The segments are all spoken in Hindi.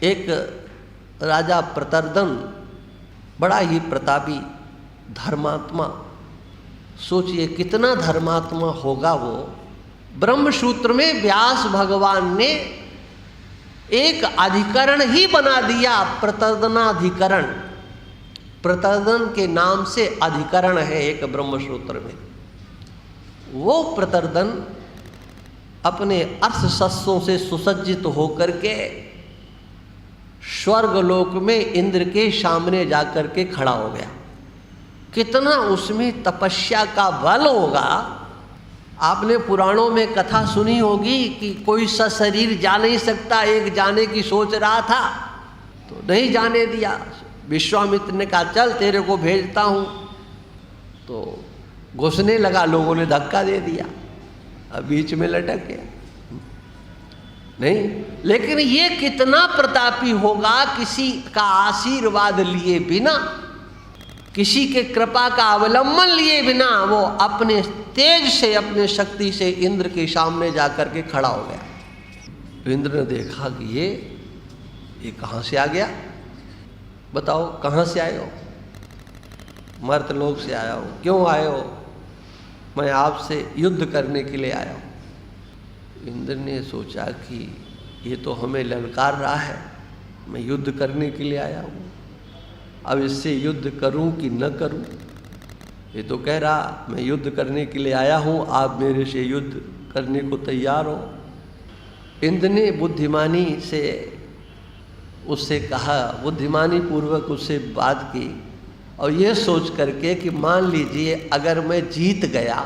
एक राजा प्रतर्दन बड़ा ही प्रतापी धर्मात्मा, सोचिए कितना धर्मात्मा होगा वो। ब्रह्मसूत्र में व्यास भगवान ने एक अधिकरण ही बना दिया, प्रतर्दनाधिकरण। प्रतर्दन के नाम से अधिकरण है एक ब्रह्मसूत्र में। वो प्रतर्दन अपने अर्थशस्त्रों से सुसज्जित होकर के स्वर्गलोक में इंद्र के सामने जाकर के खड़ा हो गया। कितना उसमें तपस्या का बल होगा। आपने पुराणों में कथा सुनी होगी कि कोई सशरीर जा नहीं सकता, एक जाने की सोच रहा था तो नहीं जाने दिया। विश्वामित्र ने कहा चल तेरे को भेजता हूँ, तो घुसने लगा, लोगों ने धक्का दे दिया, अब बीच में लटक गया। नहीं, लेकिन ये कितना प्रतापी होगा, किसी का आशीर्वाद लिए बिना, किसी के कृपा का अवलंबन लिए बिना वो अपने तेज से, अपने शक्ति से इंद्र के सामने जाकर के खड़ा हो गया। इंद्र ने देखा कि ये कहाँ से आ गया, बताओ कहाँ से आए हो? मर्तलोक से आया हो। क्यों आए हो? मैं आपसे युद्ध करने के लिए आया हूँ। इंद्र ने सोचा कि ये तो हमें ललकार रहा है, मैं युद्ध करने के लिए आया हूँ, अब इससे युद्ध करूँ कि न करूँ? ये तो कह रहा मैं युद्ध करने के लिए आया हूँ, आप मेरे से युद्ध करने को तैयार हो। इंद्र ने बुद्धिमानी से उससे कहा, बुद्धिमानी पूर्वक उससे बात की, और ये सोच करके कि मान लीजिए अगर मैं जीत गया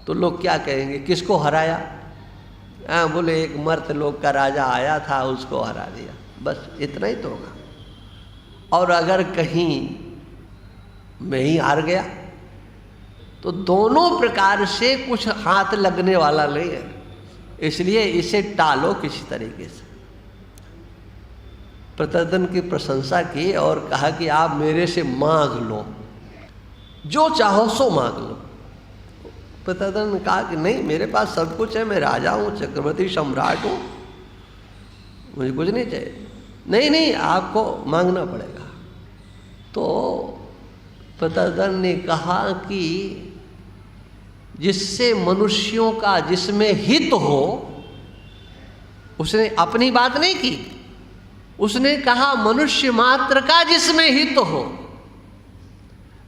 तो लोग क्या कहेंगे, किसको हराया? बोले एक मर्तलोक का राजा आया था, उसको हरा दिया, बस इतना ही तो होगा। और अगर कहीं मैं ही हार गया तो दोनों प्रकार से कुछ हाथ लगने वाला नहीं है, इसलिए इसे टालो किसी तरीके से। प्रतर्दन की प्रशंसा की और कहा कि आप मेरे से मांग लो, जो चाहो सो मांग लो। प्रतर्दन ने कहा कि नहीं, मेरे पास सब कुछ है, मैं राजा हूँ, चक्रवर्ती सम्राट हूँ, मुझे कुछ नहीं चाहिए। नहीं नहीं, आपको मांगना पड़ेगा। तो प्रतर्दन ने कहा कि जिससे मनुष्यों का जिसमें हित हो, उसने अपनी बात नहीं की, उसने कहा मनुष्य मात्र का जिसमें हित हो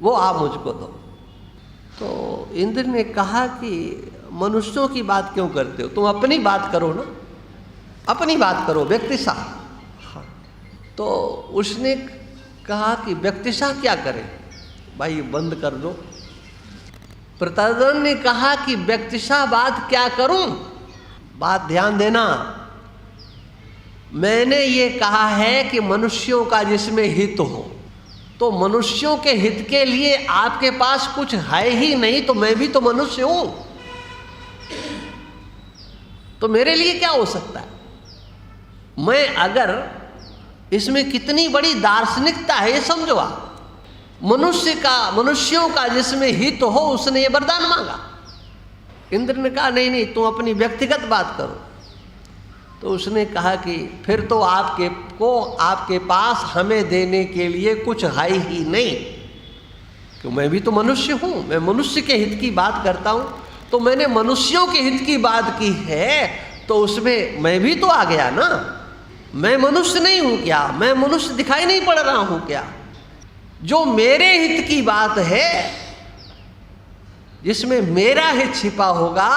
वो आप मुझको दो। तो इंद्र ने कहा कि मनुष्यों की बात क्यों करते हो, तुम अपनी बात करो ना, अपनी बात करो व्यक्तिशः। हाँ, तो उसने कहा कि व्यक्तिशः क्या करें भाई, बंद कर दो। प्रतर्दन ने कहा कि व्यक्तिशः बात क्या करूं? बात ध्यान देना, मैंने ये कहा है कि मनुष्यों का जिसमें हित हो, तो मनुष्यों के हित के लिए आपके पास कुछ है ही नहीं, तो मैं भी तो मनुष्य हूं, तो मेरे लिए क्या हो सकता है? मैं अगर इसमें कितनी बड़ी दार्शनिकता है ये समझो आप। मनुष्यों का जिसमें हित हो, उसने ये वरदान मांगा। इंद्र ने कहा नहीं नहीं, तुम अपनी व्यक्तिगत बात करो। तो उसने कहा कि फिर तो आपके पास हमें देने के लिए कुछ है ही नहीं, क्यों मैं भी तो मनुष्य हूँ, मैं मनुष्य के हित की बात करता हूँ, तो मैंने मनुष्यों के हित की बात की है, तो उसमें मैं भी तो आ गया ना। मैं मनुष्य नहीं हूँ क्या? मैं मनुष्य दिखाई नहीं पड़ रहा हूँ क्या? जो मेरे हित की बात है, जिसमें मेरा हित छिपा होगा,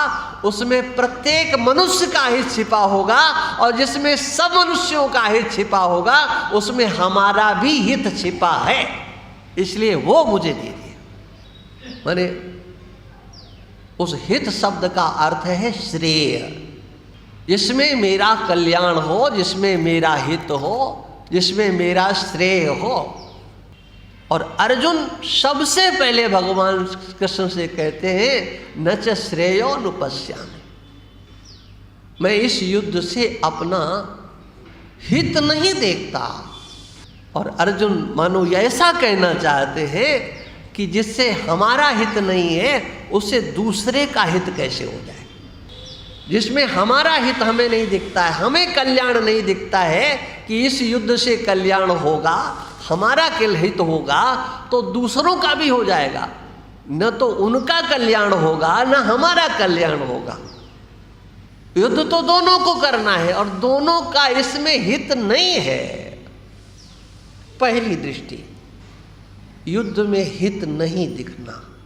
उसमें प्रत्येक मनुष्य का हित छिपा होगा, और जिसमें सब मनुष्यों का हित छिपा होगा, उसमें हमारा भी हित छिपा है, इसलिए वो मुझे दे दिया। माने उस हित शब्द का अर्थ है श्रेय, जिसमें मेरा कल्याण हो, जिसमें मेरा हित हो, जिसमें मेरा श्रेय हो। और अर्जुन सबसे पहले भगवान कृष्ण से कहते हैं न च श्रेयो नुपश्यामि, मैं इस युद्ध से अपना हित नहीं देखता। और अर्जुन मानो ऐसा कहना चाहते हैं कि जिससे हमारा हित नहीं है, उससे दूसरे का हित कैसे हो जाए। जिसमें हमारा हित हमें नहीं दिखता है, हमें कल्याण नहीं दिखता है कि इस युद्ध से कल्याण होगा, हमारा केवल हित होगा, तो दूसरों का भी हो जाएगा। न तो उनका कल्याण होगा न हमारा कल्याण होगा। युद्ध तो दोनों को करना है और दोनों का इसमें हित नहीं है। पहली दृष्टि, युद्ध में हित नहीं दिखना।